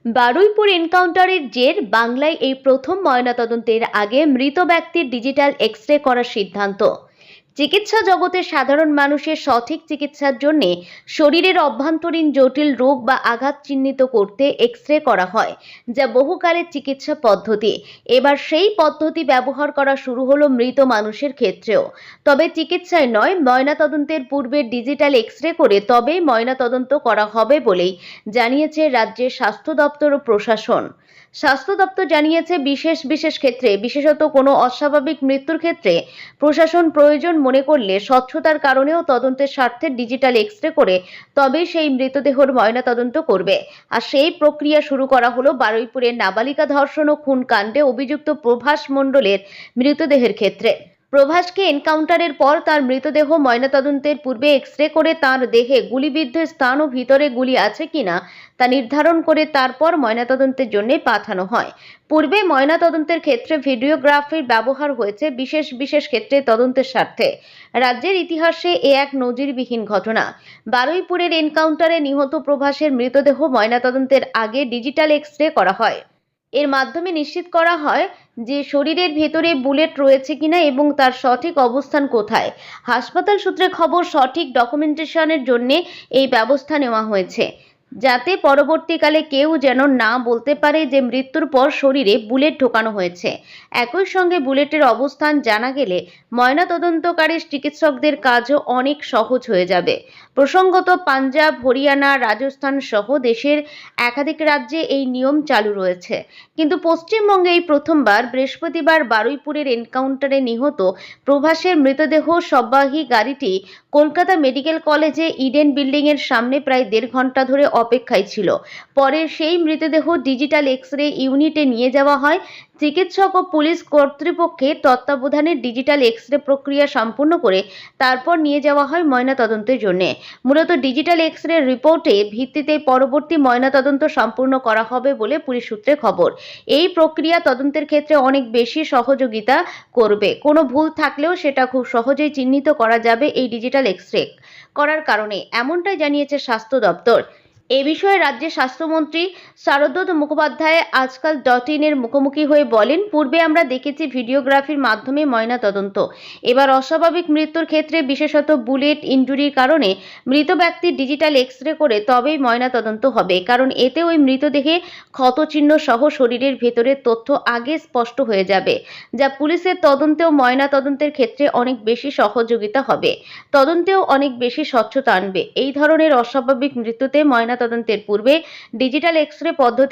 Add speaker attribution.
Speaker 1: বারুইপুর এনকাউন্টারের জের বাংলায় এই প্রথম ময়নাতদন্তের আগে মৃত ব্যক্তির ডিজিটাল এক্স-রে করার সিদ্ধান্ত। চিকিৎসা জগতে সাধারণ মানুষের সঠিক চিকিৎসার জন্য শরীরের অভ্যন্তরীণ জটিল রোগ বা আঘাত চিহ্নিত করতে এক্স-রে করা হয়, যা বহুকালের চিকিৎসা পদ্ধতি। এবার সেই পদ্ধতি ব্যবহার করা শুরু হলো মৃত মানুষের ক্ষেত্রেও। তবে চিকিৎসায় নয়, ময়নাতদন্তের পূর্বে ডিজিটাল এক্স-রে করে তবেই ময়নাতদন্ত করা হবে বলেই জানিয়েছে রাজ্যের স্বাস্থ্য দপ্তর ও প্রশাসন। স্বাস্থ্য দপ্তর জানিয়েছে, বিশেষ ক্ষেত্রে, বিশেষত কোনো অস্বাভাবিক মৃত্যুর ক্ষেত্রে প্রশাসন প্রয়োজন মনে করলে স্বচ্ছতার কারণেও তদন্তের স্বার্থে ডিজিটাল এক্স-রে করে তবেই সেই মৃতদেহর ময়নাতদন্ত করবে। আর সেই প্রক্রিয়া শুরু করা হলো বারুইপুরের নাবালিকা ধর্ষণ ও খুন কাণ্ডে অভিযুক্ত প্রভাস মণ্ডলের মৃতদেহের ক্ষেত্রে। প্রভাসকে এনকাউন্টারের পর তার মৃতদেহ ময়নাতদন্তের পূর্বে এক্স-রে করে তাঁর দেহে গুলিবিদ্ধ স্থান ও ভিতরে গুলি আছে কিনা তা নির্ধারণ করে তারপর ময়নাতদন্তের জন্য পাঠানো হয়। পূর্বে ময়নাতদন্তের ক্ষেত্রে ভিডিওগ্রাফির ব্যবহার হয়েছে বিশেষ ক্ষেত্রে তদন্তের স্বার্থে। রাজ্যের ইতিহাসে এ এক নজিরবিহীন ঘটনা। বারুইপুরের এনকাউন্টারে নিহত প্রভাসের মৃতদেহ ময়নাতদন্তের আগে ডিজিটাল এক্স-রে করা হয়। এর মাধ্যমে নিশ্চিত করা হয় যে শরীরের ভেতরে বুলেট রয়েছে কিনা এবং তার সঠিক অবস্থান কোথায়। হাসপাতাল সূত্রে খবর, সঠিক ডকুমেন্টেশনের জন্য এই ব্যবস্থা নেওয়া হয়েছে, যাতে পরবর্তীকালে কেউ যেন না বলতে পারে যে মৃত্যুর পর শরীরে বুলেট ঢোকানো হয়েছে। একই সঙ্গে বুলেটের অবস্থান জানা গেলে ময়নাতদন্তকারী চিকিৎসকদের কাজও অনেক সহজ হয়ে যাবে। প্রসঙ্গত, পাঞ্জাব, হরিয়ানা, রাজস্থান সহ দেশের একাধিক রাজ্যে এই নিয়ম চালু রয়েছে, কিন্তু পশ্চিমবঙ্গে এই প্রথমবার বৃহস্পতিবার বারুইপুরের এনকাউন্টারে নিহত প্রভাসের মৃতদেহ সববাহী গাড়িটি কলকাতা মেডিকেল কলেজে ইডেন বিল্ডিং এর সামনে প্রায় 1.5 ঘন্টা ধরে অপেক্ষায় ছিল। পরে সেই মৃতদেহ ডিজিটাল এক্স-রে ইউনিটে নিয়ে যাওয়া হয়। চিকিৎসক ও পুলিশ কর্তৃপক্ষের তত্ত্বাবধানে ডিজিটাল এক্স-রে প্রক্রিয়া সম্পূর্ণ করে তারপর নিয়ে যাওয়া হয় ময়নাতদন্তের জন্য। মূলত ডিজিটাল এক্স-রে রিপোর্টের ভিত্তিতে পরবর্তী ময়নাতদন্ত সম্পূর্ণ করা হবে বলে পুলিশ সূত্রে খবর। এই প্রক্রিয়া তদন্তের ক্ষেত্রে অনেক বেশি সহযোগিতা করবে। কোনো ভুল থাকলেও সেটা খুব সহজেই চিহ্নিত করা যাবে এই ডিজিটাল এক্স-রে করার কারণে, এমনটাই জানিয়েছে স্বাস্থ্য দপ্তর। এ বিষয়ে রাজ্যের স্বাস্থ্যমন্ত্রী শারদত্ত মুখোপাধ্যায় আজকাল .in এর মুখোমুখি হয়ে বলেন, পূর্বে আমরা দেখেছি ভিডিওগ্রাফির মাধ্যমে ময়নাতদন্ত। এবার অস্বাভাবিক মৃত্যুর ক্ষেত্রে, বিশেষত বুলেট ইনজুরির কারণে মৃত ব্যক্তির ডিজিটাল এক্স-রে করে তবেই ময়নাতদন্ত হবে, কারণ এতে ওই মৃতদেহে ক্ষতচিহ্ন সহ শরীরের ভেতরের তথ্য আগে স্পষ্ট হয়ে যাবে, যা পুলিশের তদন্তে ও ময়নাতদন্তের ক্ষেত্রে অনেক বেশি সহযোগিতা হবে, তদন্তেও অনেক বেশি স্বচ্ছতা আনবে। এই ধরনের অস্বাভাবিক মৃত্যুতে ময়নাতদন্তের পূর্বে ডিজিটাল এক্স-রে পদ্ধতি